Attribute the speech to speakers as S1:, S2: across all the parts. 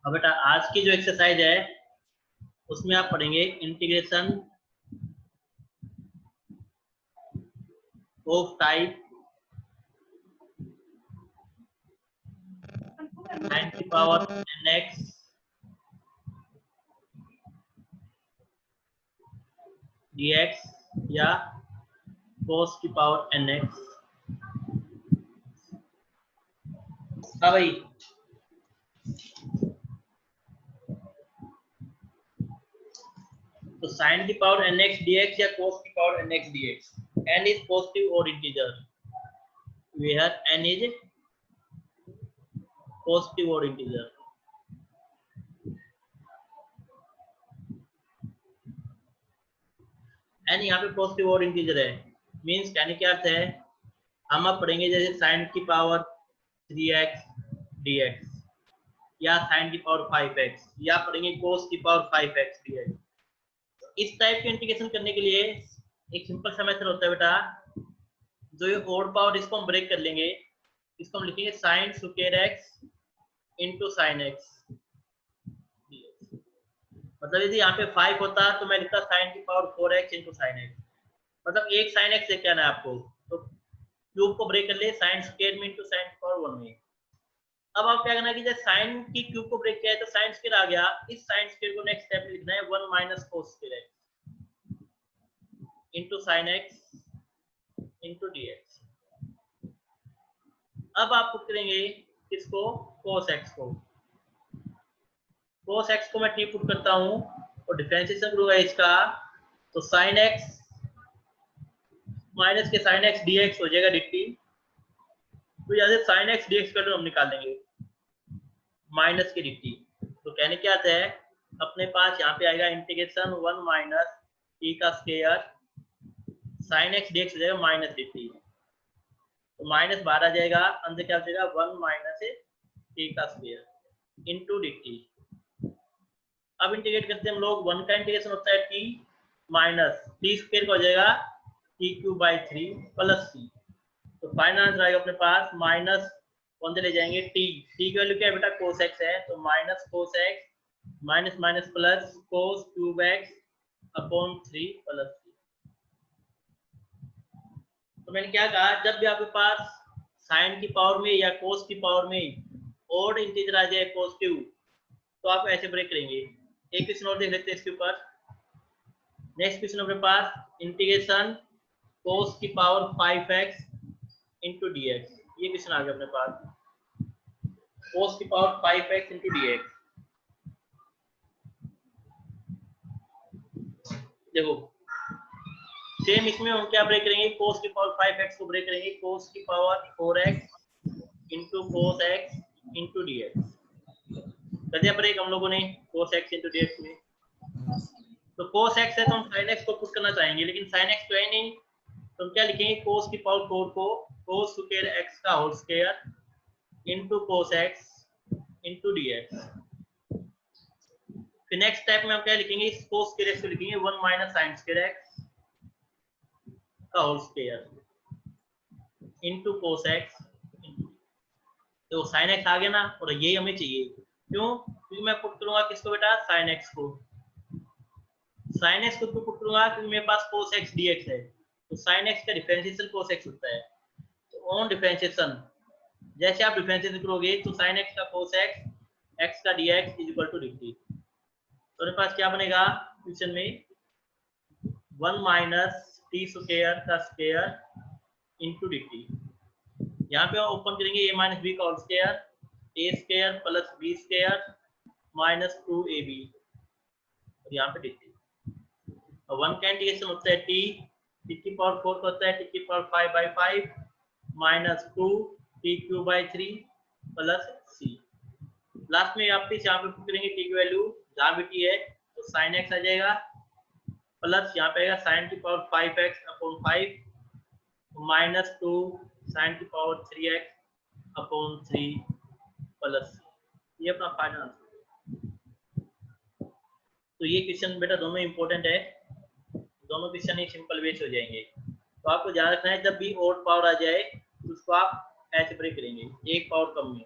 S1: अब बेटा आज की जो एक्सरसाइज है उसमें आप पढ़ेंगे इंटीग्रेशन ऑफ टाइप sin की पावर nx dx या cos की पावर nx। हाँ भाई, तो sin की पावर nx dx या cos की power nx dx, n is positive or integer, where n is positive or integer। n यहाँ पे पॉजिटिव और इंटीजर है, मींस कहने क्या अर्थ है, हम अब पढ़ेंगे जैसे sin की पावर 3x dx या sin की पावर 5x या पढ़ेंगे cos की पावर 5x dx। इस टाइप के इंटीग्रेशन करने के लिए एक सिंपल सा मेथड होता है बेटा, जो ये ओड पावर इसको हम ब्रेक कर लेंगे, इसको हम लिखेंगे sin square x into sin x। मतलब यदि यहाँ पे 5 होता तो मैं लिखता sin की power 4x into sin x, मतलब एक sin x लेके आना है आपको, तो क्यूब को ब्रेक कर ले sin स्क्वायर में into sin की पावर 1 में। अब आप क्या करना है कि जब sin की क्यूब को ब्रेक किया है तो sin स्क्वायर आ गया, इस sin स्क्वायर को नेक्स्ट स्टेप में लिखना है 1 minus cos square x into sin x into dx। अब आप पुट करेंगे किसको, cos x को, cos x को मैं t पुट करता हूं और डिफरेंशिएशन करूंगा इसका, तो sin x माइनस के sin x dx हो जाएगा dt। तो यहाँ से sin x dx वैल्यू हम निकाल देंगे माइनस के dt। तो कहने क्या आता है, अपने पास यहाँ पे आएगा इंटीग्रेशन 1 माइनस t का स्क्वायर sin x dx हो जाएगा माइनस dt, तो माइनस बाहर आ जाएगा, अंदर क्या हो जाएगा 1 माइनस t का स्क्वायर इनटू dt। अब इंटीग्रेट करते हैं हम लोग, 1 का इंटीग्रेशन होता है t माइनस t स्क्वायर का हो जाएगा t cube by 3 plus c। तो फाइनल आंसर आएगा अपने पास माइनस, कौन से ले जाएंगे t की वैल्यू क्या है बेटा cos x है, तो minus cos x minus minus plus cos cube x upon 3 plus c। तो मैंने क्या कहा, जब भी आपके पास sin की पावर में या cos की पावर में ओड इंटीजर आ जाए पॉजिटिव, तो आप ऐसे ब्रेक करेंगे। एक क्वेश्चन और देख लेते हैं इसके ऊपर। नेक्स्ट क्वेश्चन अपने पास इंटीग्रेशन cos की पावर 5x into dx, ये क्वेश्चन आ गया अपने पास, cos की पावर 5x into dx। देखो सेम इसमें हम क्या ब्रेक करेंगे, cos की पावर 5x को ब्रेक करेंगे cos की power 4x into cos x into dx। कर दिया ब्रेक हम लोगों ने cos x into dx में। तो cos x है तो हम sin x को पुट करना चाहेंगे, लेकिन sin x तो है नहीं, तो हम क्या लिखेंगे cos की पावर 4 को cos स्क्वायर x का whole square into cos x into dx। फिर नेक्स्ट स्टेप में हम क्या लिखेंगे, इस cos स्क्वायर x को लिखेंगे 1 माइनस sin स्क्वायर x का whole square into cos x। तो sin x आ गया ना, और यही हमें चाहिए, क्यों, क्योंकि मैं पुट करूंगा किसको बेटा, sin x को, sin x को पुट करूंगा क्योंकि मेरे पास cos x dx है, तो sin x का डिफरेंशिएशन cos x होता है। तो ऑन डिफरेंशिएशन जैसे आप डिफरेंशिएशन करोगे तो sin x का cos x x का dx is equal to dt। तो मेरे पास क्या बनेगा क्वेश्चन में 1 माइनस t स्क्वायर का स्क्वायर इनटू dt। यहाँ पे ओपन करेंगे a माइनस बी का whole square, a square plus b square minus 2ab, और यहाँ पे dt। और 1 का इंटीग्रेशन होता है t की पावर 4 का होता है t की power 5 by 5 minus 2 t cube by 3 plus c। Last में आप यहाँ पे पुट करेंगे t की वैल्यू, जहाँ भी t है तो sin x आ जाएगा, प्लस यहाँ पे आएगा sin की power 5x upon 5 minus 2 sin की पावर 3x अपॉन 3 प्लस, ये अपना फाइनल आंसर। तो ये क्वेश्चन बेटा दोनों इंपॉर्टेंट है, दोनों क्वेश्चन ही सिंपल वे हो जाएंगे। तो आपको ध्यान रखना है जब भी ओड पावर आ जाए तो उसको आप ऐसे ब्रेक करेंगे एक पावर कम में।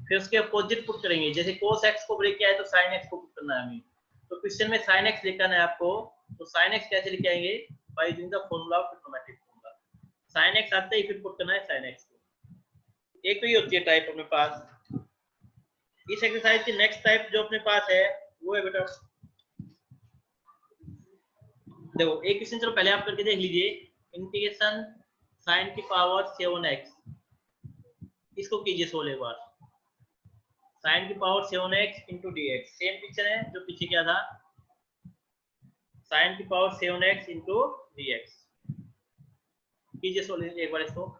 S1: फिर उसके अपोजिट पुट करेंगे, जैसे cos x को ब्रेक किया है तो sin x को पुट करना है हमें। तो क्वेश्चन में sin x लिखना है आपको, तो sin x कैसे लिख आएंगे, by using the formula of trigonometric formula. sin x आते ही फिर पुट करना है sin x को। एक तो ये होती है टाइप अपने पास। इस एक्सरसाइज की नेक्स्ट टाइप जो अपने पास है वो है बेटा, देखो एक क्वेश्चन चलो पहले आप करके देख लीजिए, इंटीग्रेशन sin की पावर 7x, इसको कीजिए सोल्व एक बार। sin की power 7x into dx, same picture है जो पीछे क्या था, sin की पावर 7x इंटू dx, कीजिए सोल्व एक बार इसको।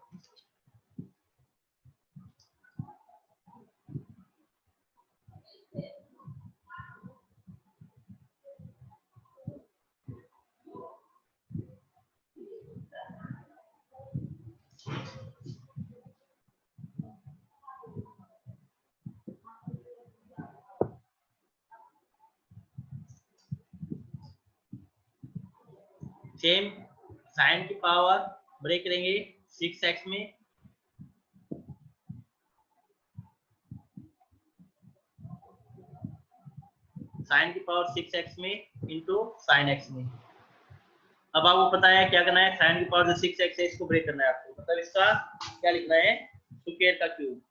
S1: सेम sin की पावर ब्रेक करेंगे 6x में, sin की पावर 6x में इंटू sin x में। अब आपको पता है क्या करना है, sin की पावर जो 6x है इसको ब्रेक करना है आपको, मतलब इसका क्या लिखना है, स्क्वायर का क्यूब।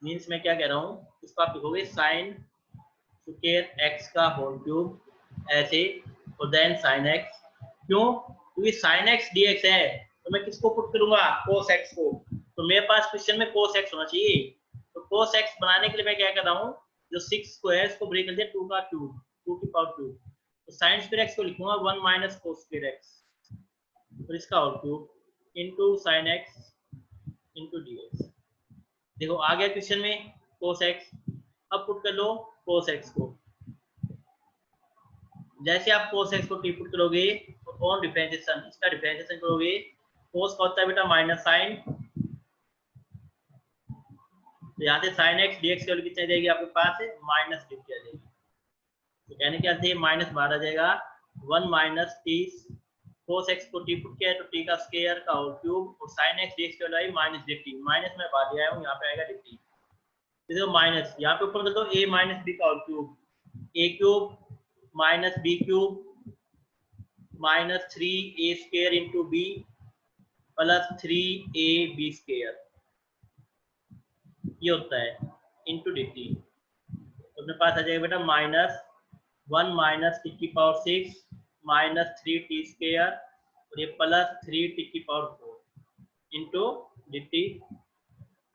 S1: मींस मैं क्या कह रहा हूँ, इसको आप लिखोगे sin स्क्वायर x का होल क्यूब ऐसे, और देन sin x। क्यों, क्योंकि sin x dx है तो मैं किसको पुट करूंगा, cos x को, तो मेरे पास क्वेश्चन में cos x होना चाहिए। तो cos x बनाने के लिए मैं क्या कर रहा हूँ, जो 6 को है इसको ब्रेक कर दिया 2 का क्यूब, 2 की पावर क्यूब, तो sin स्क्वायर x को लिखूंगा 1 माइनस cos स्क्वायर x, और इसका whole cube into sin x into dx। देखो आ गया क्वेश्चन में cos x, अब पुट कर लो cos x को। जैसे आप cos x को पुट करोगे तो ऑन डिफरेंशिएशन, इसका डिफरेंशिएशन करोगे, cos का होता है बेटा माइनस sin, तो यहाँ से sin x dx की वैल्यू कितनी आ जाएगी आपके पास है, माइनस डिग्री आ जाएगी। तो कहने क्या थे, माइनस बाहर आ जाएगा, 1 माइनस टी, cos x को t पुट किया है तो t का स्क्वायर का होल क्यूब, और sin x dx की वैल्यू आई माइनस dt, माइनस में बाहर दिया हूँ, यहाँ पे आएगा dt, तो माइनस यहाँ पे ऊपर कर दो a माइनस b का whole cube, a cube minus b cube minus 3a square into b plus 3ab square, ये होता है इंटू dt। तो अपने पास आ जाएगा बेटा माइनस 1 माइनस टी की पावर 6 माइनस 3t स्क्वायर, और ये प्लस 3t की पावर 4 इंटू dt।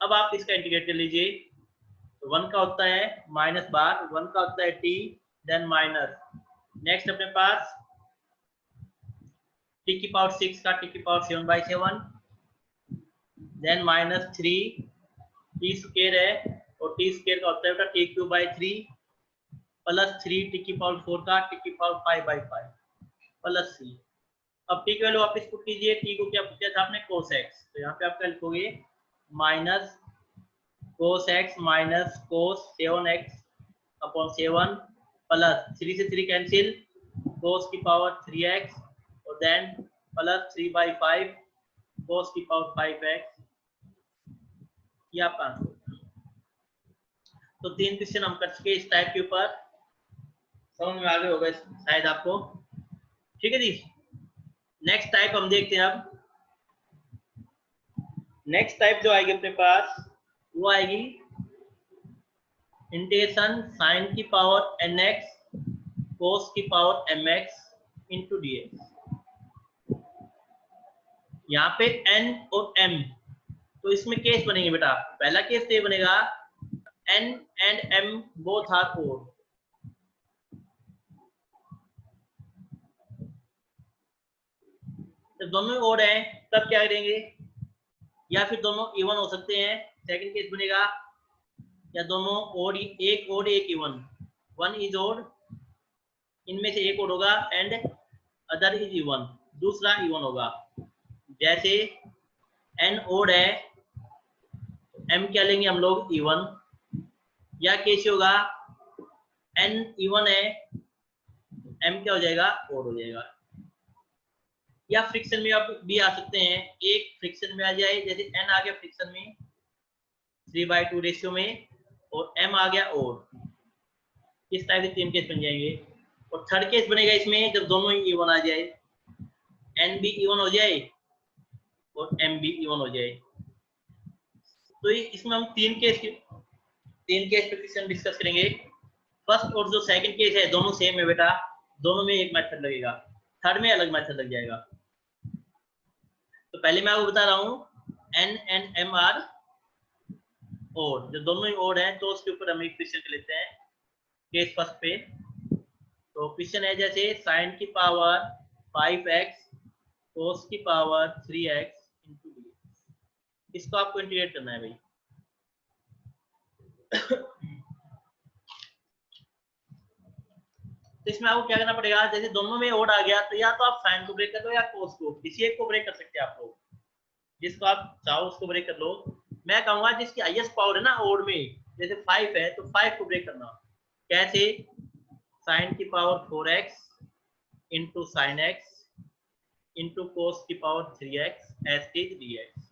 S1: अब आप इसका इंटीग्रेट कर लीजिए, तो 1 का होता है माइनस बार, 1 का होता है t, देन माइनस, नेक्स्ट अपने पास t की पावर 6 का t की power 7/7, then minus 3 t square है, और t स्क्वायर का होता है t cube by 3 plus 3 t की पावर 4 का t की पावर 5/5 प्लस c। अब t की वैल्यू वापस पुट कीजिए, t को क्या पुट किया था आपने, cos x, तो यहाँ पे आप क्या लिखोगे, minus cos x minus cos 7x upon 7 plus 3 से 3 कैंसिल, cos की पावर 3x, और देन प्लस 3/5 cos की पावर 5x, ये आपका आंसर। तो 3 क्वेश्चन हम कर चुके इस टाइप के ऊपर, समझ में आ गए होगा शायद आपको, ठीक है जी। नेक्स्ट टाइप हम देखते हैं। अब नेक्स्ट टाइप जो आएगी अपने पास वो आएगी इंटीग्रेशन sin की पावर nx cos की पावर mx इंटू dx। यहाँ पे n और m, तो इसमें केस बनेंगे बेटा, पहला केस तो ये बनेगा n and m both are odd, जब दोनों ओड है तब क्या करेंगे, या फिर दोनों इवन हो सकते हैं, सेकंड केस बनेगा, या दोनों ओड, एक ओड एक इवन, वन इज ओड, इनमें से एक ओड होगा एंड अदर इज इवन, दूसरा इवन होगा। जैसे n ओड है m क्या लेंगे हम लोग, इवन, या कैसे होगा n इवन है m क्या हो जाएगा, ओड हो जाएगा। या फ्रिक्शन में आप भी आ सकते हैं, एक फ्रिक्शन में आ जाए, जैसे n आ गया फ्रिक्शन में 3/2 रेशियो में, और m आ गया ओड, इस टाइप के 3 केस बन जाएंगे। और थर्ड केस बनेगा इसमें जब दोनों ही इवन आ जाए, n भी इवन हो जाए और m भी इवन हो जाए। तो इसमें हम तीन केस पे क्वेश्चन डिस्कस करेंगे। फर्स्ट और जो सेकंड केस है दोनों सेम है बेटा, दोनों में एक मेथड लगेगा, थर्ड में अलग मेथड लग जाएगा। तो पहले मैं आपको बता रहा हूँ n and m are odd, जो दोनों ही ओड हैं तो उसके ऊपर हम एक क्वेश्चन लेते हैं केस फर्स्ट पे। तो क्वेश्चन है जैसे sin की पावर 5x cos की पावर 3x इंटू डी, इसको आपको इंटीग्रेट करना है भाई। तो इसमें आपको क्या करना पड़ेगा, जैसे दोनों में ओड आ गया तो या तो आप साइन को ब्रेक कर लो या कोस को, किसी एक को ब्रेक कर सकते हैं आप लोग, जिसको आप चाहो उसको ब्रेक कर लो। मैं कहूंगा जिसकी हाईएस्ट पावर है ना ओड में, जैसे 5 है तो 5 को ब्रेक करना। कैसे, साइन की power 4x into sine x into cos की power 3x as is dx।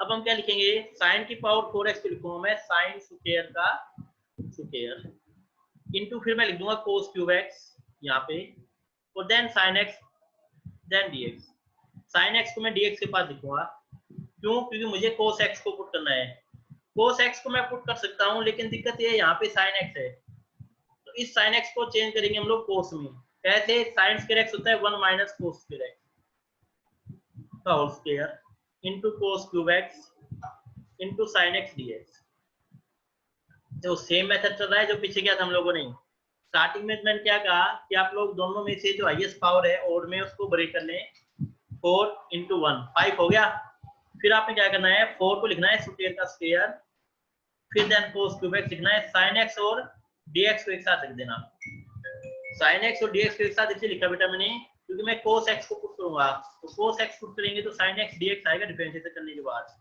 S1: अब हम क्या लिखेंगे, साइन की पावर 4x को लिखूंगा मैं साइन स्क्वायर का स्क्वायर, इंटू फिर मैं लिख दूंगा कोस क्यूब एक्स यहाँ पे, और then sine X then dx। Sine X को मैं dx के पास लिखूंगा, क्यों, क्योंकि मुझे कोस एक्स को पुट करना है। कोस एक्स को मैं पुट कर सकता हूँ, लेकिन दिक्कत ये यहाँ पे साइन एक्स है, तो इस साइन एक्स को चेंज करेंगे हम लोग कोस में। कैसे, साइन स्क्वायर एक्स होता है 1 माइनस कोस स्क्वायर एक्स का whole square into cos cube X into sine X dx। जो सेम मेथड चल रहा है जो पीछे किया था हम लोगों ने। स्टार्टिंग में मैंने क्या कहा कि आप लोग दोनों में से जो हाईएस्ट पावर है ओड में उसको ब्रेक कर लें, 4 इंटू 1 5 हो गया। फिर आपने क्या करना है, 4 को लिखना है स्क्वायर का स्क्वायर, फिर देन कोस क्यूब एक्स लिखना है, साइन एक्स और dx को एक साथ लिख देना। साइन एक्स और dx को एक साथ इसलिए लिखा बेटा मैंने क्योंकि मैं कोस एक्स को पुट करूंगा, तो कोस एक्स पुट करेंगे तो साइन एक्स dx आएगा डिफरेंशिएशन करने के बाद।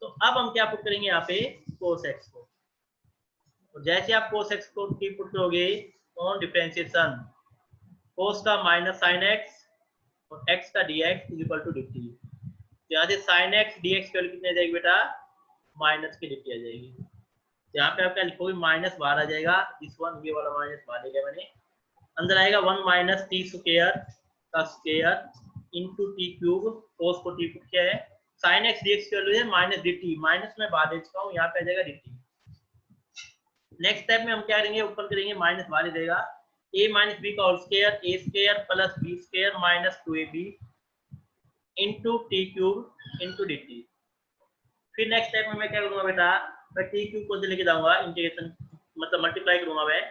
S1: तो अब हम क्या पुट करेंगे यहाँ पे, कोस एक्स को, और जैसे आप cos x को t पुट करोगे ऑन डिफरेंशिएशन, cos का माइनस sin x और x का dx is equal to dt। यहाँ से sin x dx की वैल्यू कितनी आ जाएगी बेटा, माइनस की dt आ जाएगी। यहाँ पे आप क्या लिखोगे, माइनस बाहर आ जाएगा, दिस वन ये वाला माइनस बाहर ले गया मैंने, अंदर आएगा 1 माइनस t स्क्वायर का square into T cube, cos को t पुट किया है, sin x dx की वैल्यू है माइनस dt, माइनस में बाहर ले चुका हूँ, यहाँ पे आ जाएगा dt। नेक्स्ट स्टेप में हम क्या करेंगे, ऊपर करेंगे माइनस बाहर देगा, a माइनस बी का whole square a square plus b square minus 2ab into T cube into dt। फिर नेक्स्ट स्टेप में मैं क्या करूंगा बेटा, मैं टी क्यूब को लेके जाऊंगा इंटीग्रेशन, मतलब मल्टीप्लाई करूंगा मैं,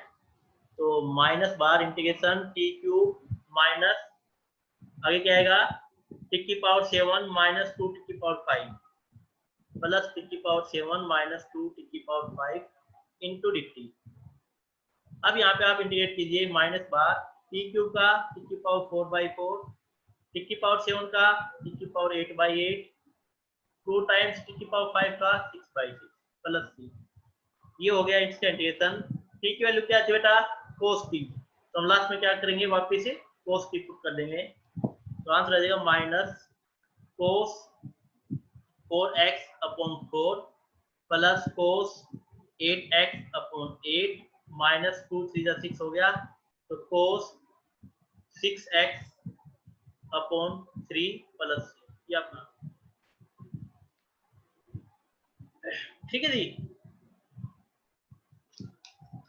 S1: तो माइनस बाहर इंटीग्रेशन टी क्यूब माइनस आगे क्या आएगा टी की पावर 7 माइनस 2 टी की पावर 5 प्लस टी की पावर 7 माइनस 2 टी की पावर 5 इंटू dt। अब यहाँ पे आप इंटीग्रेट कीजिए, माइनस बार टी क्यूब का टी की पावर 4/4, टी की पावर 7 का टी की पावर 8/8, 2 टाइम्स टी की पावर 5 का 6/6 प्लस c। ये हो गया इसका इंटीग्रेशन। टी की वैल्यू क्या थी बेटा, cos t, तो हम लास्ट में क्या करेंगे, वापस से cos t पुट कर देंगे, तो आंसर आ जाएगा minus cos 4x upon 4 plus cos 8x upon 8 minus 2 3 6 हो गया, तो cos 6x अपॉन 3 प्लस ये अपना, ठीक है जी।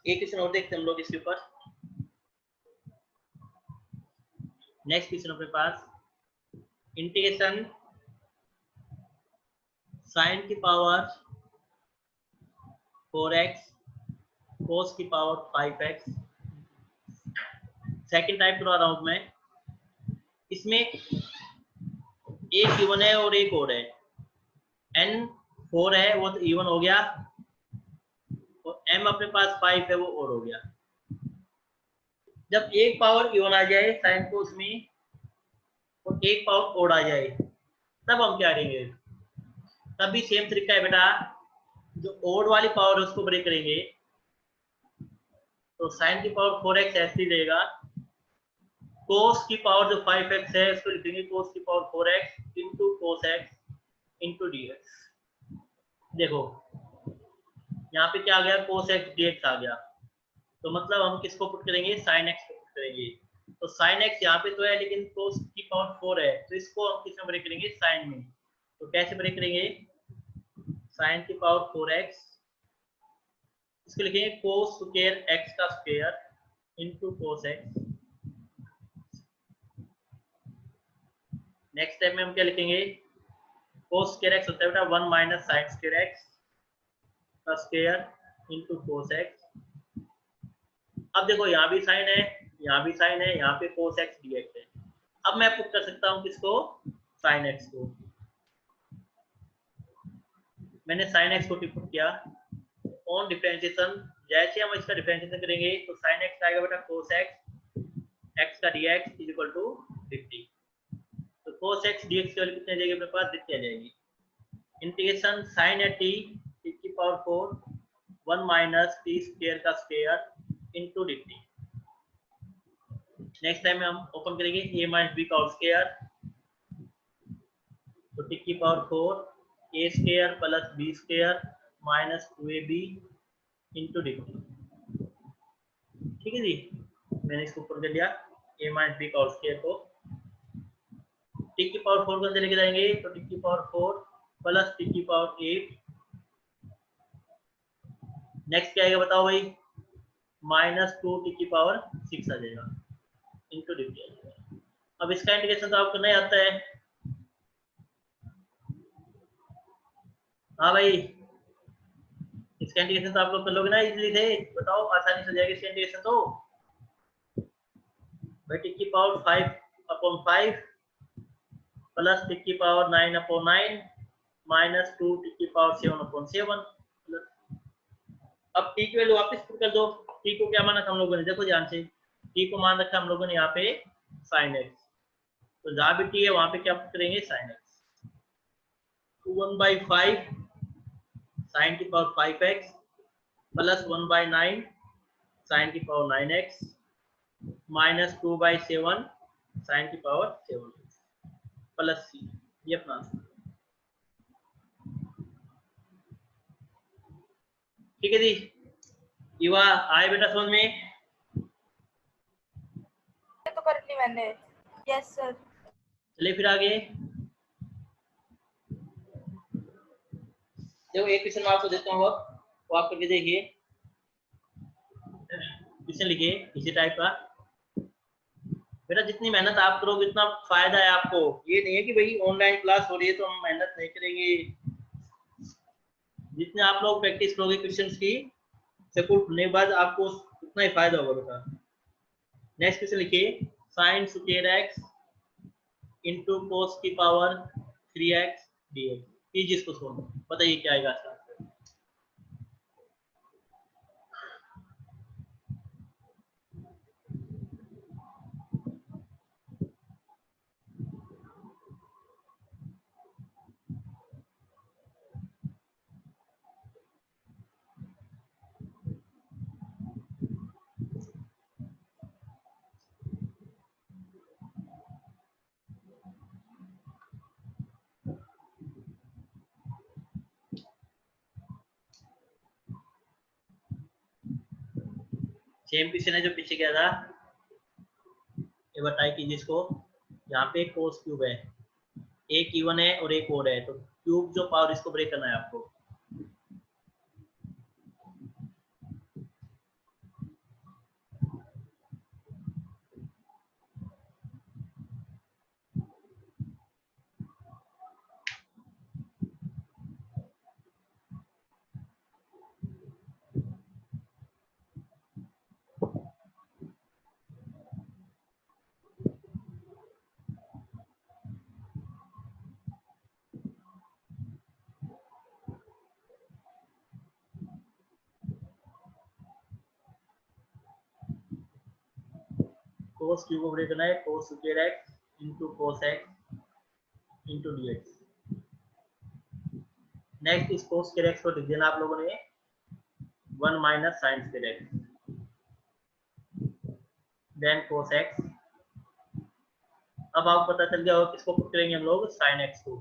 S1: एक क्वेश्चन और देखते हैं हम लोग इसके ऊपर। नेक्स्ट क्वेश्चन अपने पास, इंटीग्रेशन साइन की पावर 4x cos की पावर 5x। सेकंड टाइप करवा रहा हूं मैं, इसमें एक इवन है और एक और है, n 4 है वो तो इवन हो गया, और m अपने पास 5 है वो और हो गया। जब एक पावर इवन आ जाए साइन को उसमें और एक पावर ओड आ जाए तब हम क्या करेंगे, तब भी सेम तरीका है बेटा, जो ओड वाली पावर है उसको ब्रेक करेंगे, तो साइन की पावर 4x ऐसे ही रहेगा, cos की पावर जो 5x है इसको लिखेंगे cos की power 4x into cos x into dx। देखो यहाँ पे क्या आ गया, cos x dx आ गया, तो मतलब हम किसको पुट करेंगे, sin x को पुट करेंगे। तो sin x यहाँ पे तो है लेकिन cos की पावर 4 है, तो इसको हम किस में ब्रेक करेंगे, sin में। तो कैसे ब्रेक करेंगे, sin की पावर 4x, इसको लिखेंगे cos स्क्वायर x का square into cos x। Next step में हम क्या लिखेंगे, cos स्क्वायर x होता है बेटा 1 माइनस sin स्क्वायर x का स्क्वायर इंटू cos x। अब देखो यहाँ भी साइन है, यहाँ भी साइन है, यहाँ पे cos x dx है। अब मैं पुट कर सकता हूँ किसको, sin x को। मैंने sin x को पुट किया ऑन डिफरेंशिएशन, जैसे हम इसका डिफरेंशिएशन करेंगे तो sin x आएगा बेटा cos x का dx इज इक्वल टू 50। तो cos x dx की वैल्यू कितनी आ जाएगी अपने पास, 50 आ जाएगी। इंटीग्रेशन sin t की पावर 4 1 माइनस t स्क्वायर का square into dt। Next time में हम ओपन करेंगे a माइनस b का होल स्क्वायर, तो t की power 4 a square plus b square minus 2ab into dt। ठीक है जी, मैंने इसको ऊपर कर लिया a माइनस b का होल स्क्वायर को। t की पावर 4 को अंदर लेके जाएंगे तो t की पावर 4 प्लस t की पावर 8। नेक्स्ट क्या आएगा बताओ भाई, माइनस 2t की पावर 6 आ जाएगा इंटू dt आ जाएगा। अब इसका इंटीग्रेशन तो आपको नहीं आता है, हाँ भाई इसका इंटीग्रेशन तो आप लोग कर लोगे ना इजीली से, बताओ आसानी से हो जाएगा इसका इंटीग्रेशन। तो भाई टी की पावर 5/5 प्लस टी की पावर 9/9 माइनस 2 टी की पावर 7/7। अब टी की वैल्यू वापस पुट कर दो। टी को क्या माना था हम लोगों ने, देखो ध्यान से, टी को मान रखा हम लोगों ने यहाँ पे sin x, तो जहां भी टी है वहां पे क्या पुट करेंगे sin x। 1/5 sin की पावर 5x प्लस 1/9 sin की पावर 9x माइनस 2/7 sin की पावर 7 प्लस c, ये अपना आंसर। ठीक है जी, युवा आए बेटा समझ में,
S2: तो कर ली मैंने। Yes sir.
S1: चलिए फिर आगे देखो, एक क्वेश्चन मैं आपको देता हूँ, अब वो आप करके देखिए। क्वेश्चन लिखिए इसी टाइप का। बेटा जितनी मेहनत आप करोगे उतना फायदा है आपको, ये नहीं है कि भाई ऑनलाइन क्लास हो रही है तो हम मेहनत नहीं करेंगे। जितने आप लोग प्रैक्टिस करोगे क्वेश्चंस की, स्कूल खुलने के बाद आपको उतना ही फायदा होगा बेटा। नेक्स्ट क्वेश्चन लिखिए, sin square x into cos की पावर 3x dx। कीजिए इसको सोल्व, बताइए क्या आएगा इसका। सेम क्वेश्चन है जो पीछे गया था, ये बताइए कीजिए इसको। यहाँ पे कोस क्यूब है, एक इवन है और एक और है, तो क्यूब जो पावर इसको ब्रेक करना है आपको। कोस क्यूब को ब्रेक करना है, cos square x into cos x into dx। Next इस कोस स्क्वायर x को लिख देना आप लोगों ने 1 minus sine square x, then cos x अब आपको पता चल गया होगा किसको पुट करेंगे हम लोग, साइन एक्स को।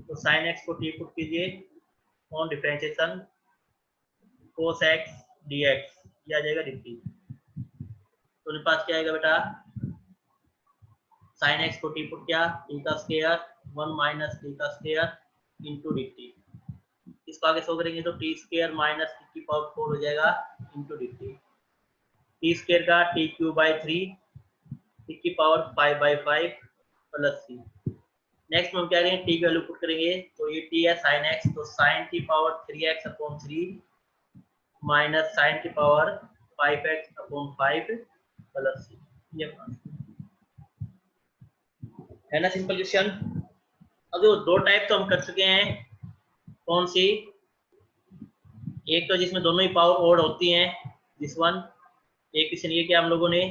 S1: तो साइन एक्स को टी पुट कीजिए on differentiation cos x dx, ये आ जाएगा dt। तो मेरे पास क्या आएगा बेटा, साइन एक्स को टी पुट किया, टी का स्क्वायर 1 माइनस टी का स्क्वायर इंटू dt। इसको आगे सो करेंगे तो टी स्क्वायर माइनस टी की पावर 4 हो जाएगा इंटू dt। टी स्क्वायर का टी क्यूब बाई 3, टी की power 5 by 5 plus C. Next में हम क्या करेंगे, टी की वैल्यू पुट करेंगे, तो ये टी है साइन एक्स, तो साइन की power 3x upon 3 minus sine की power 5x upon 5 plus C. ये है ना सिंपल क्वेश्चन। अब जो दो टाइप तो हम कर चुके हैं, कौन सी, एक तो जिसमें दोनों ही पावर ओड होती हैं, दिस वन। एक क्वेश्चन ये किया हम लोगों ने।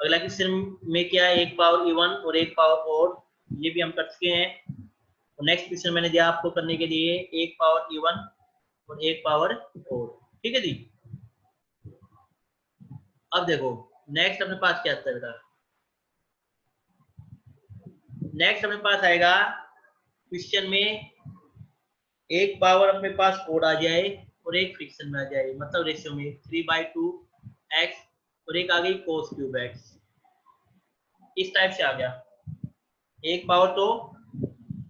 S1: अगला क्वेश्चन में क्या है, एक पावर इवन और एक पावर ओड, ये भी हम कर चुके हैं। तो नेक्स्ट क्वेश्चन मैंने दिया आपको करने के लिए एक पावर इवन और एक पावर ओड, ठीक है जी। अब देखो नेक्स्ट अपने पास क्या आता है बेटा, नेक्स्ट अपने पास आएगा क्वेश्चन में एक पावर अपने पास ओड आ जाए और एक फ्रिक्शन में आ जाए, मतलब रेशियो में 3/2x और एक आ गई कोस क्यूब एक्स, इस टाइप से आ गया। एक पावर तो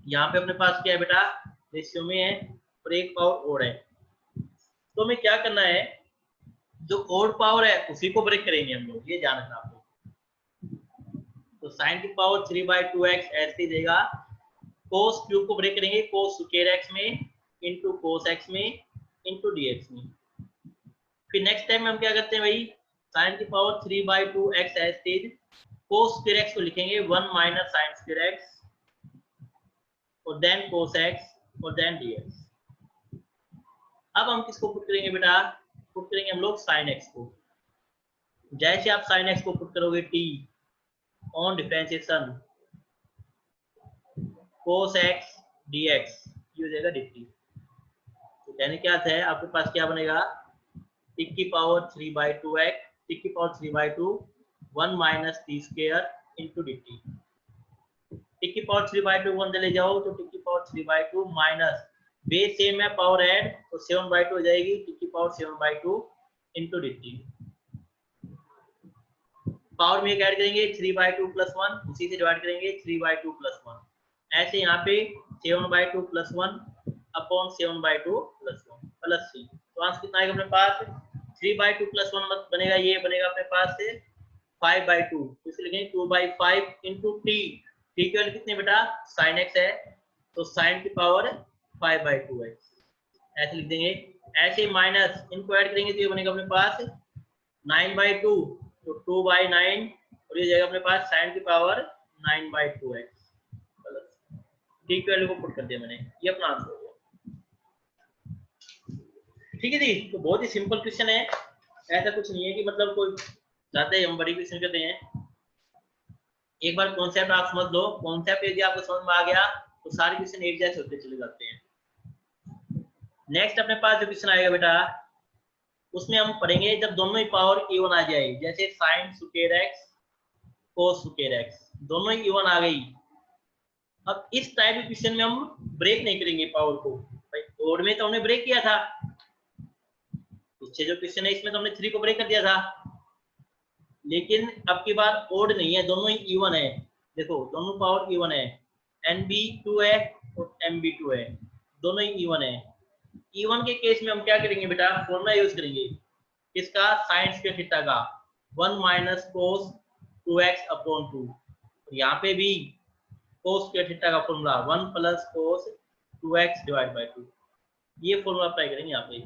S1: यहाँ पे अपने पास क्या है बेटा, रेशियो में है और एक पावर ओड है। तो हमें क्या करना है, जो ओड पावर है उसी को ब्रेक करेंगे हम लोग, ये ध्यान रखना आपको। तो साइन की पावर 3/2x ऐसे देगा, कोस क्यूब को ब्रेक करेंगे कोस स्क्वायर एक्स में इंटू कोस एक्स में इंटू dx में। फिर नेक्स्ट टाइम हम क्या करते हैं भाई, साइन की पावर 3/2x ऐसे कोस स्क्वायर एक्स को लिखेंगे 1 माइनस साइन स्क्वायर एक्स और देन कोस एक्स और देन dx। अब हम किसको पुट करेंगे बेटा, पुट करेंगे हम लोग साइन एक्स को। जैसे आप साइन एक्स को पुट करोगे t on differentiation cos x dx, ये हो जाएगा dt। तो कहने क्या है, आपके पास क्या बनेगा, t की पावर 3/2x, t की power 3/2 1 minus T square into dt। t की पावर 3/2 1 ले जाओ तो t की पावर 3/2 माइनस बेस सेम है पावर ऐड तो 7/2 हो जाएगी, t की पावर 7/2 इंटू dt। पावर में एक ऐड करेंगे 3/2 प्लस 1, उसी से डिवाइड करेंगे 3/2 प्लस 1। ऐसे यहाँ पे 7/2 प्लस 1 अपॉन 7/2 प्लस 1 प्लस सी। तो आंसर कितना आएगा अपने पास, 3/2 प्लस 1 बनेगा, ये बनेगा अपने पास से 5/2, तो इसे लिखेंगे 2/5 इंटू टी। टी की वैल्यू कितनी बेटा, साइन एक्स है, तो साइन की पावर 5/2x ऐसे लिख देंगे। ऐसे माइनस इनको ऐड करेंगे तो ये बनेगा अपने पास 9/2, तो 2/9 और ये जाएगा अपने पास साइन की पावर 9/2x। टी की वैल्यू को पुट कर दिया मैंने, ये अपना आंसर हो गया। ठीक है जी, तो बहुत ही सिंपल क्वेश्चन है, ऐसा कुछ नहीं है कि मतलब कोई ज्यादा ही हम बड़ी क्वेश्चन करते हैं। एक बार कॉन्सेप्ट आप समझ लो, कॉन्सेप्ट यदि आपको समझ में आ गया तो सारे क्वेश्चन एक जैसे होते चले जाते हैं। नेक्स्ट अपने पास जो क्वेश्चन आएगा बेटा, उसमें हम पढ़ेंगे जब दोनों ही पावर इवन आ जाए, जैसे साइन स्क्वायर एक्स कोस स्क्वायर एक्स दोनों ही इवन आ गई। अब इस टाइप के क्वेश्चन में हम ब्रेक नहीं करेंगे पावर को, भाई ओड में तो हमने ब्रेक किया था, पीछे जो क्वेश्चन है इसमें तो हमने 3 को ब्रेक कर दिया था, लेकिन अब की बार ओड नहीं है, दोनों ही इवन है। देखो दोनों पावर इवन है, NB2 है और MB2 है, दोनों ही इवन है। इवन के केस में हम क्या करेंगे बेटा, फॉर्मूला यूज करेंगे किसका, साइन स्क्वायर थीटा का 1 माइनस कोस 2x अपॉन 2। यहाँ पे भी कोस स्क्वायर थीटा का formula 1 plus cos 2x divide by 2, ये फॉर्मूला अप्लाई करेंगे यहाँ पे।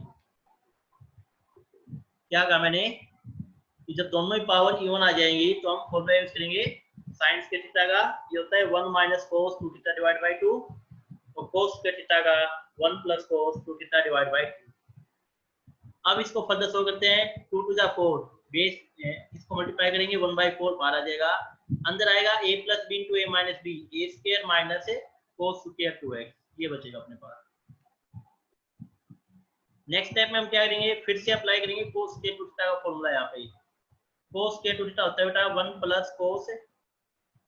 S1: क्या कहा मैंने कि जब दोनों ही पावर इवन आ जाएंगी तो हम फॉर्मूला यूज करेंगे साइन स्क्वायर थीटा का, ये होता है 1 minus cos 2 theta divide by 2 और कोस स्क्वायर थीटा का 1 plus cos 2 theta divide by 2। अब इसको फर्दर सॉल्व करते हैं, 2 टू द 4 बेस, इसको मल्टीप्लाई करेंगे 1/4 बाहर आ जाएगा, अंदर आएगा a plus B into A minus B, A square minus cos square 2x, ये बचेगा अपने पास। नेक्स्ट स्टेप में हम क्या करेंगे, फिर से अप्लाई करेंगे कोस स्क्वायर थीटा का फॉर्मूला। यहाँ पे कोस स्क्वायर थीटा होता है बेटा 1 प्लस कोस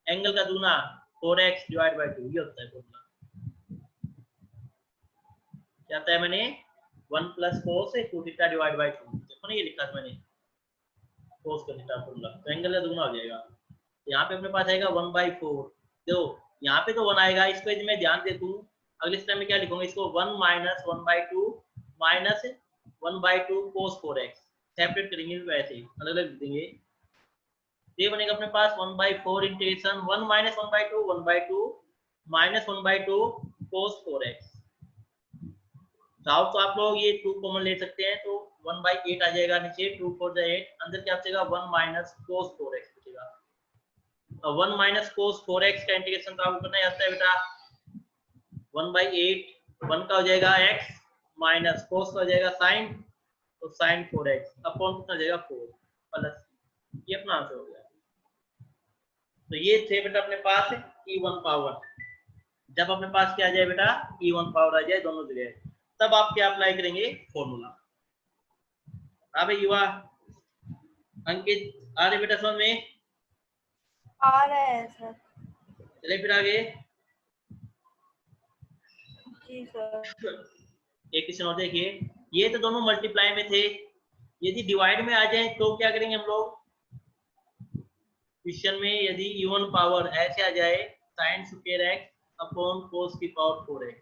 S1: एंगल का दूना 4x डिवाइड बाई 2, ये होता है फॉर्मूला। क्या आता है मैंने 1 plus cos 2 theta divide by 2, देखो ना ये लिखा था मैंने कोस का थीटा फॉर्मूला, तो एंगल का दूना हो जाएगा। यहाँ पे अपने पास आएगा 1/4, देखो यहाँ पे तो 1 आएगा, इसको यदि मैं ध्यान दे दूं अगले स्टेप में क्या लिखूंगा, इसको 1 माइनस 1/2 माइनस 1/2 कोस 4x, सेपरेट करेंगे वैसे अलग अलग लिख देंगे। ये बनेगा अपने पास 1/4 इंटीग्रेशन 1 माइनस 1/2 1/2 माइनस 1/2 कोस 4x। चाहो तो आप लोग ये 2 कॉमन ले सकते हैं, तो 1/8 आ जाएगा नीचे, 2 4 8, अंदर क्या बचेगा 1 माइनस कोस 4x बचेगा। अब 1 माइनस कोस 4x का इंटीग्रेशन तो आपको करना ही आता है बेटा, 1/8 1 का हो जाएगा x माइनस कोस का हो जाएगा साइन, तो साइन 4x अपॉन कितना हो जाएगा 4 प्लस, ये अपना आंसर हो गया। तो ये थे बेटा अपने पास e1 पावर। जब अपने पास क्या आ जाए बेटा e1 पावर आ जाए दोनों जगह, तब आप क्या अप्लाई करेंगे फॉर्मूला। अब युवा अंकित आ रहे बेटा समझ में?
S2: आ रहा है सर।
S1: चले फिर आगे।
S2: जी सर।
S1: एक क्वेश्चन और देखिए, ये तो दोनों मल्टीप्लाई में थे, यदि डिवाइड में आ जाए तो क्या करेंगे हम लोग। क्वेश्चन में यदि इवन पावर ऐसे आ जाए साइन स्क्वायर x अपॉन कोस की पावर 4x,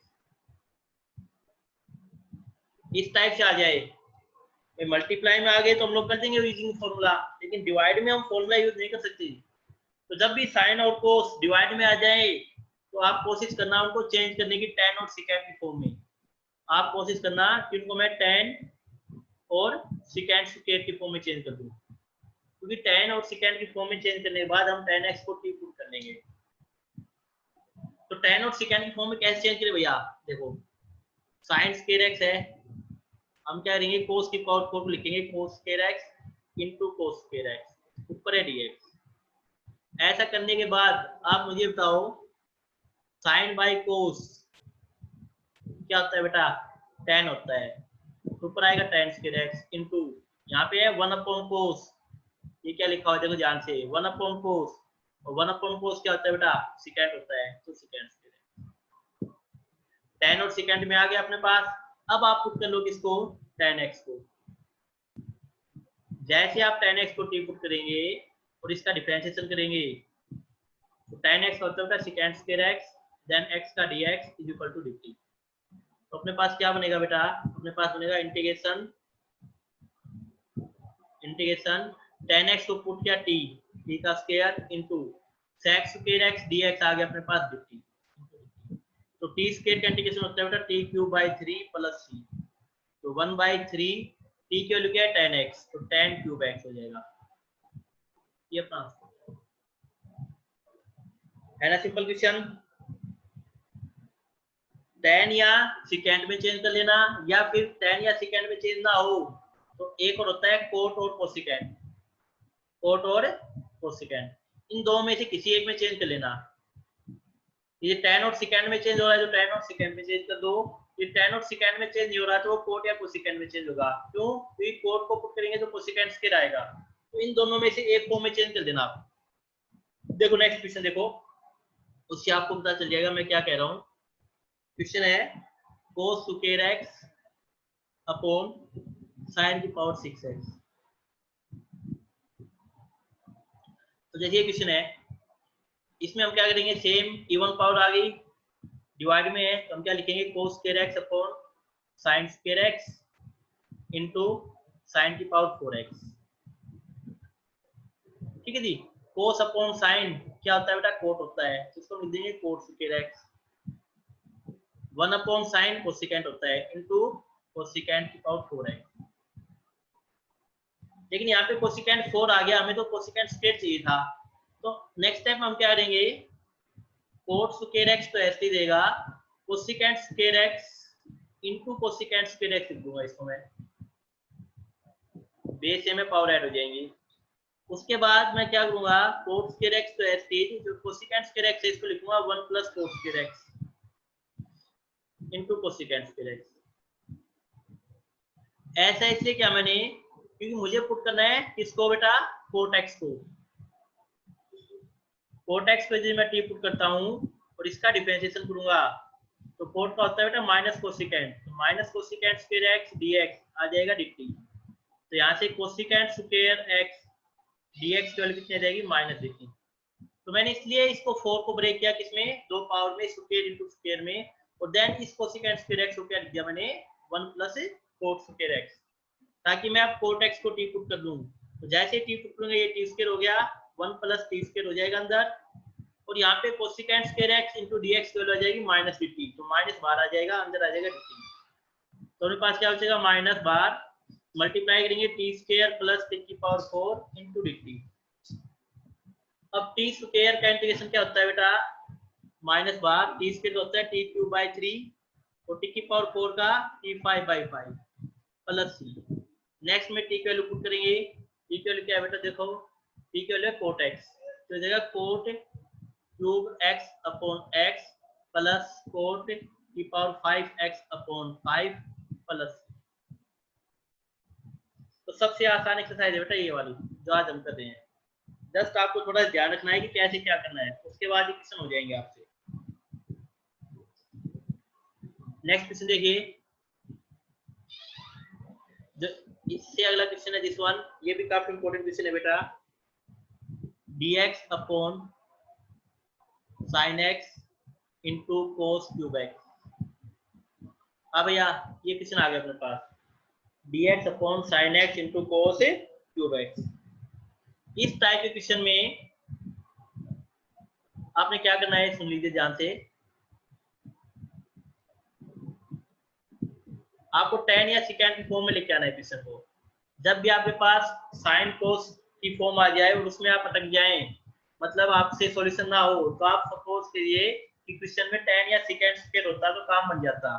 S1: इस टाइप से आ जाए, मल्टीप्लाई में आ गए तो हम लोग कर देंगे यूजिंग फॉर्मूला, लेकिन डिवाइड में हम फॉर्मूला यूज नहीं कर सकते। तो जब भी साइन और कोस डिवाइड में आ जाए तो आप कोशिश करना उनको चेंज करने की tan और सेकेंड की फॉर्म में, आप कोशिश करना कि उनको मैं tan और सेकेंड स्क्वायर की फॉर्म में चेंज कर दूं, क्योंकि tan और सेकेंड की फॉर्म में चेंज करने के बाद हम tan x को t पुट कर लेंगे। तो tan और सेकेंड की फॉर्म में कैसे चेंज करें भैया, देखो sin स्क्वायर x है, हम क्या करेंगे cos की पावर 4 को लिखेंगे cos square x into cos square x, ऊपर है dx। ऐसा करने के बाद आप मुझे बताओ sin बाई cos क्या होता है बेटा, tan होता है, ऊपर आएगा tan स्क्वायर x इनटू यहाँ पे है 1 अपॉन cos, ये क्या लिखा हुआ है देखो ध्यान से 1 अपॉन cos, और 1 अपॉन cos क्या होता है बेटा सेकेंड होता है, तो सेकेंड स्क्वायर tan और सेकेंड में आ गया अपने पास। अब आप पुट कर लो किसको tan x को, जैसे आप tan x को t पुट करेंगे और इसका डिफरेंशिएशन करेंगे तो tan x होता है second square x then x का dx is equal to dt। तो अपने पास क्या बनेगा बेटा, अपने पास बनेगा इंटीग्रेशन tan x को पुट किया t का square into sec square x dx आ गया अपने पास dt। तो t स्क्वायर का इंटीग्रेशन होता है बेटा t cube by 3 plus c, तो 1/3 t की वैल्यू क्या है tan x, तो tan क्यूब x हो जाएगा, ये अपना है ना सिंपल क्वेश्चन। tan या सेकेंड में चेंज कर लेना, या फिर tan या सेकेंड में चेंज ना हो तो एक और होता है कोट और कोसिकेंड, कोट और कोसिकेंड, इन दो में से किसी एक में चेंज कर लेना। ये tan और सेकेंड में चेंज हो रहा है, जो tan और सेकेंड में चेंज कर दो, ये tan और सेकेंड में चेंज नहीं हो रहा तो वो कोट या कोसिकेंड में चेंज होगा। क्यों, क्योंकि कोट को पुट करेंगे तो कोसिकेंड स्क्वायर आएगा, तो इन दोनों में से एक फॉर्म में चेंज कर देना आप। देखो नेक्स्ट क्वेश्चन देखो, उससे आपको पता चल जाएगा मैं क्या कह रहा हूँ। क्वेश्चन है cos square x upon sin की पावर 6x। तो जैसे ये क्वेश्चन है, इसमें हम क्या करेंगे, सेम इवन पावर आ गई, डिवाइड में है तो हम क्या लिखेंगे cos square x upon sin square x into sin की पावर 4x। ठीक है जी, cos अपॉन sin क्या होता है बेटा, कोट होता है, तो इसको लिख देंगे cos square x, 1 upon sin cosecant होता है इनटू कोसिकेंट की पावर 4x। लेकिन यहाँ पे कोसिकेंट 4 आ गया, हमें तो कोसिकेंट स्क्वायर चाहिए था, तो नेक्स्ट टाइम हम क्या करेंगे, कोट स्क्वायर x तो ऐसे ही देगा, cosecant square x into cosecant square x लिख दूंगा इसको मैं, बेस में पावर ऐड हो जाएंगी। उसके बाद मैं क्या करूंगा, कोट स्क्वायर x तो ऐसे ही, जो कोसिकेंट स्क्वायर x है इसको लिखूंगा 1 plus coat square x into cosecant square x। ऐसा इसलिए क्या मैंने, क्योंकि मुझे पुट करना है किसको बेटा, कोट x को, कोट एक्स पे मैं टी पुट करता हूँ और इसका डिफरेंशिएशन करूंगा तो कोट का होता है बेटा माइनस कोसिकेंट, तो minus cosecant square x dx आ जाएगा dt। तो यहाँ से कोसिकेंट स्क्वायर एक्स डीएक्स की वैल्यू कितनी आ जाएगी माइनस dt। तो मैंने इसलिए इसको 4 को ब्रेक किया किसमें, दो पावर में, स्क्वायर इनटू स्क्वायर में, और देन इस कोसिकेंट स्क्वायर एक्स को क्या लिख दिया मैंने 1 प्लस कोट स्क्वायर एक्स, ताकि मैं अब कोट एक्स को टी पुट कर दूं। तो जैसे टी पुट करूंगा ये टी स्क्वायर हो गया 1 प्लस टी स्क्वायर हो जाएगा अंदर, और यहाँ पे cosecant square X into D X की वैल्यू आ जाएगी माइनस dt, तो माइनस बाहर आ जाएगा, अंदर आ जाएगा dt। तो मेरे पास क्या बचेगा माइनस बार मल्टीप्लाई करेंगे टी स्क्वायर प्लस टी की पावर 4 इनटू dt। अब टी स्क्वायर का इंटीग्रेशन क्या होता है बेटा, माइनस बार टी स्क्वायर होता है टी क्यूब बाई 3 और टी की पावर 4 का t5 by 5 plus C. Next में टी की वैल्यू पुट करेंगे, टी की वैल्यू क्या है बेटा, देखो टी की वैल्यू है कोट एक्स, तो जगह cot cube X upon X plus cot की पावर 5x अपॉन 5 प्लस। तो सबसे आसान एक्सरसाइज है बेटा ये वाली जो आज हम कर रहे हैं। जस्ट आपको थोड़ा ध्यान रखना है कि कैसे क्या करना है, उसके बाद ये क्वेश्चन हो जाएंगे आपसे। नेक्स्ट क्वेश्चन देखिए, जो इससे अगला क्वेश्चन है दिस वन, ये भी काफी इंपॉर्टेंट क्वेश्चन है बेटा। dx upon sin x into cos cube x। हाँ भैया ये क्वेश्चन आ गया अपने पास, dx upon sin x into cos cube x। इस टाइप के क्वेश्चन में आपने क्या करना है सुन लीजिए ध्यान से। आपको tan या secant की फॉर्म में लेके आना है क्वेश्चन को। जब भी आपके पास sin cos की फॉर्म आ जाए और उसमें आप अटक जाएं, मतलब आपसे सॉल्यूशन ना हो, तो आप सपोज करिए कि क्वेश्चन में tan या secant स्क्वायर होता तो काम बन जाता।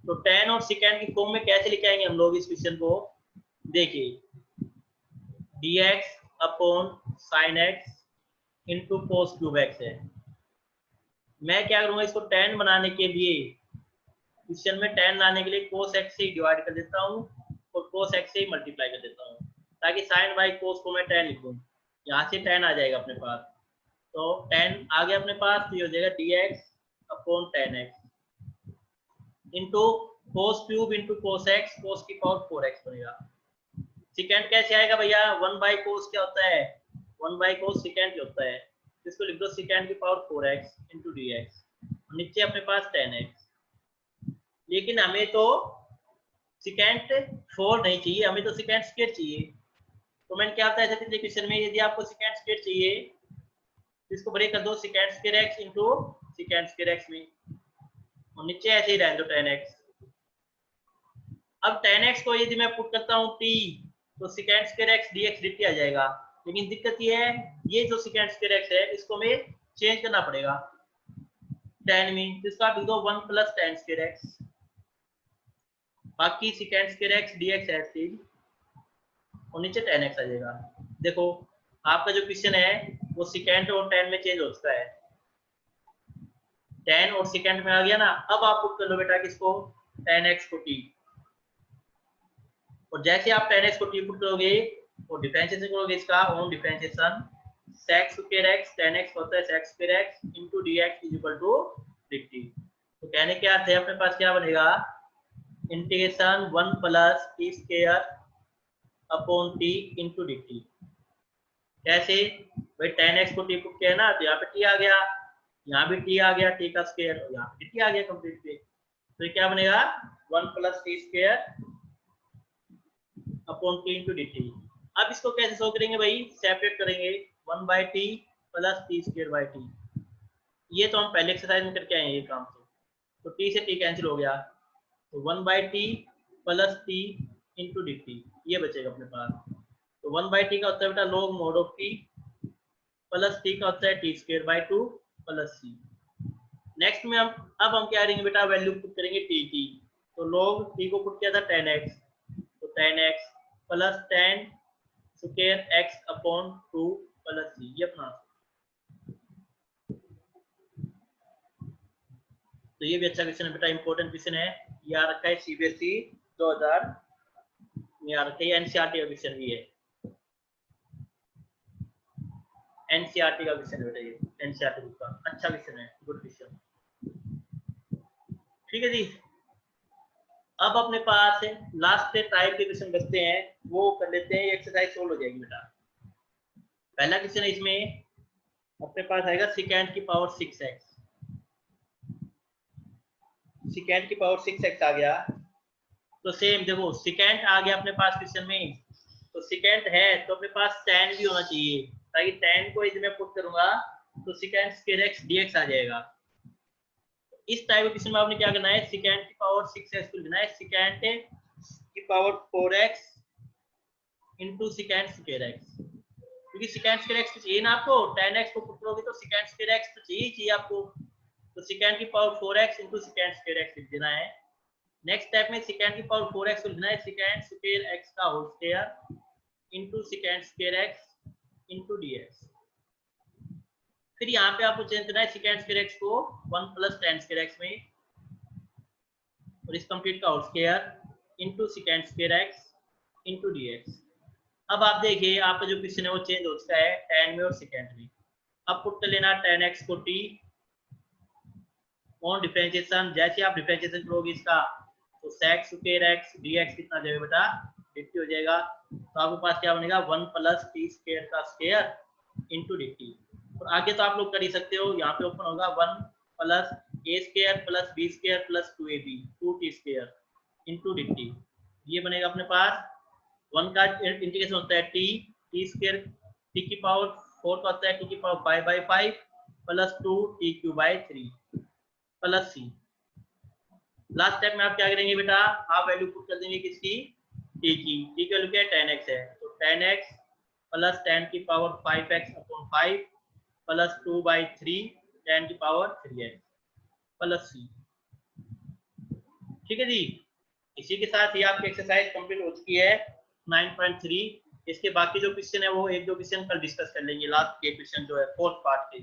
S1: तो tan और secant की फॉर्म में कैसे लेके आएंगे हम लोग इस क्वेश्चन को, देखिए dx upon sin x into cos cube x है। मैं क्या करूंगा, इसको tan बनाने के लिए क्वेश्चन में tan लाने के लिए cos x से डिवाइड कर देता हूँ और cos x से मल्टीप्लाई कर देता हूँ, ताकि sin बाई cos को मैं tan लिखूं। यहाँ से tan आ जाएगा अपने पास, तो tan आ गया अपने पास, तो ये हो जाएगा dx upon tan x into cos cube into cos x, cos की पावर 4x बनेगा। सेकेंड कैसे आएगा भैया, 1 बाई cos क्या होता है, 1 बाई cos सेकेंड होता है, इसको लिख दो सेकेंड की पावर 4x इंटू dx, नीचे अपने पास tan x। लेकिन हमें तो सेकेंड 4 नहीं चाहिए, हमें तो सेकेंड स्क्वायर चाहिए। तो मैंने क्या बताया था क्वेश्चन में, यदि आपको सेकेंड स्क्वायर चाहिए तो इसको ब्रेक कर दो second square x into second square x में, और नीचे ऐसे ही रहने दो tan x। अब tan x को यदि मैं पुट करता हूँ t, तो second square x dx dt आ जाएगा। लेकिन दिक्कत ये है, ये जो सेकेंड स्क्वायर x है इसको मैं चेंज करना पड़ेगा tan में, तो इसका लिख दो 1 प्लस tan स्क्वायर x, बाकी सेकेंड स्क्वायर x dx ऐसे और नीचे tan x आ जाएगा। देखो आपका जो क्वेश्चन है वो सेकेंड और tan में चेंज हो चुका है, tan और सेकेंड में आ गया ना। अब आप पुट कर लो बेटा किसको, tan x को t, और जैसे आप tan x को t पुट करोगे और डिफरेंशिएशन करोगे इसका on differentiation, sec square x tan x होता है sec square x into dx is equal to dt। तो कहने के अर्थ है अपने पास क्या बनेगा, integration 1 plus T square upon t into dt। कैसे भाई, tan x को t पुट किया है ना, तो यहाँ पे t आ गया, यहाँ भी t आ गया, t का स्क्वायर, यहाँ पे t आ गया कंप्लीट पे, तो ये क्या बनेगा 1 plus T square upon t into dt। अब इसको कैसे सॉल्व करेंगे भाई, सेपरेट करेंगे 1 by T plus T square by T. ये तो हम पहले एक्सरसाइज में करके आए हैं ये काम, तो t से t कैंसिल हो गया, तो 1 by T plus T into D T, ये बचेगा अपने पास। तो 1 बाई टी का होता है बेटा log mod of T, plus T का होता है T square by 2 plus C. Next में हम अब हम क्या करेंगे बेटा, वैल्यू पुट करेंगे टी की, तो लॉग टी को पुट किया था tan x, तो tan x plus tan square x upon 2 plus C, ये अपना। तो ये भी अच्छा क्वेश्चन है बेटा, इंपॉर्टेंट क्वेश्चन है, ये आ रखा है सीबीएसई 2000 में आ रखा है, एनसीईआरटी का क्वेश्चन भी है, एनसीईआरटी का क्वेश्चन है बेटा ये। एनसीईआरटी बुक का। अच्छा क्वेश्चन है, गुड क्वेश्चन। ठीक है जी। अब अपने पास लास्ट टाइप के क्वेश्चन बचते हैं, वो कर लेते हैं, ये एक्सरसाइज सोल्व हो जाएगी बेटा। पहला क्वेश्चन है इसमें अपने पास आएगा सेकेंड की पावर 6x। सेकेंड की पावर 6x आ गया तो सेम देखो सेकेंड आ गया अपने पास क्वेश्चन में, तो सेकेंड है तो अपने पास tan भी होना चाहिए, ताकि tan को इसमें पुट करूंगा तो सेकेंड स्क्वायर x dx आ जाएगा। इस टाइप के क्वेश्चन में आपने क्या करना है, सेकेंड की पावर 6x को लेना है सेकेंड की power 4x into second square x, क्योंकि सेकेंड स्क्वायर x तो चाहिए ना आपको, tan x को पुट करोगे तो सेकेंड स्क्वायर x तो चाहिए आपको, तो सेकेंड की power 4x into second square x लिख देना है। नेक्स्ट स्टेप में सेकेंड की पावर 4x को लिखना है सेकेंड स्क्वायर x का whole square into second square x into dx। फिर यहाँ पे आपको चेंज करना है सेकेंड स्क्वायर x को 1 प्लस tan स्क्वायर x में, और इस कंप्लीट का whole square into second square x into dx। अब आप देखिए आपका जो क्वेश्चन है वो चेंज हो चुका है tan में और सेकेंड में। अब पुट कर लेना tan x को t ऑन डिफरेंशिएशन, जैसे आप डिफरेंशिएशन करोगे इसका तो sec स्क्वायर x dx कितना जाएगा बेटा, dt हो जाएगा। तो आपके पास क्या बनेगा 1 प्लस t स्क्वायर का स्क्वायर इंटू dt। और आगे तो आप लोग कर ही सकते हो, यहाँ पे ओपन होगा 1 plus a square plus b square plus 2ab 2t square into dt। ये बनेगा अपने पास 1 का इंटीग्रेशन होता है t स्क्वायर t की पावर 4 का होता है t की power 5/5 plus 2t³ 3 plus c। Last step में आप क्या करेंगे बेटा, आप वैल्यू पुट कर देंगे किसकी, t की वैल्यू क्या है tan x है, तो tan x प्लस tan की power 5x upon 5 plus 2/3 tan की पावर 3x प्लस c। ठीक है जी। इसी के साथ ही आपकी एक्सरसाइज कंप्लीट हो चुकी है 9.3। इसके बाकी जो क्वेश्चन है वो एक दो क्वेश्चन कल डिस्कस कर लेंगे, लास्ट के क्वेश्चन जो है फोर्थ पार्ट के।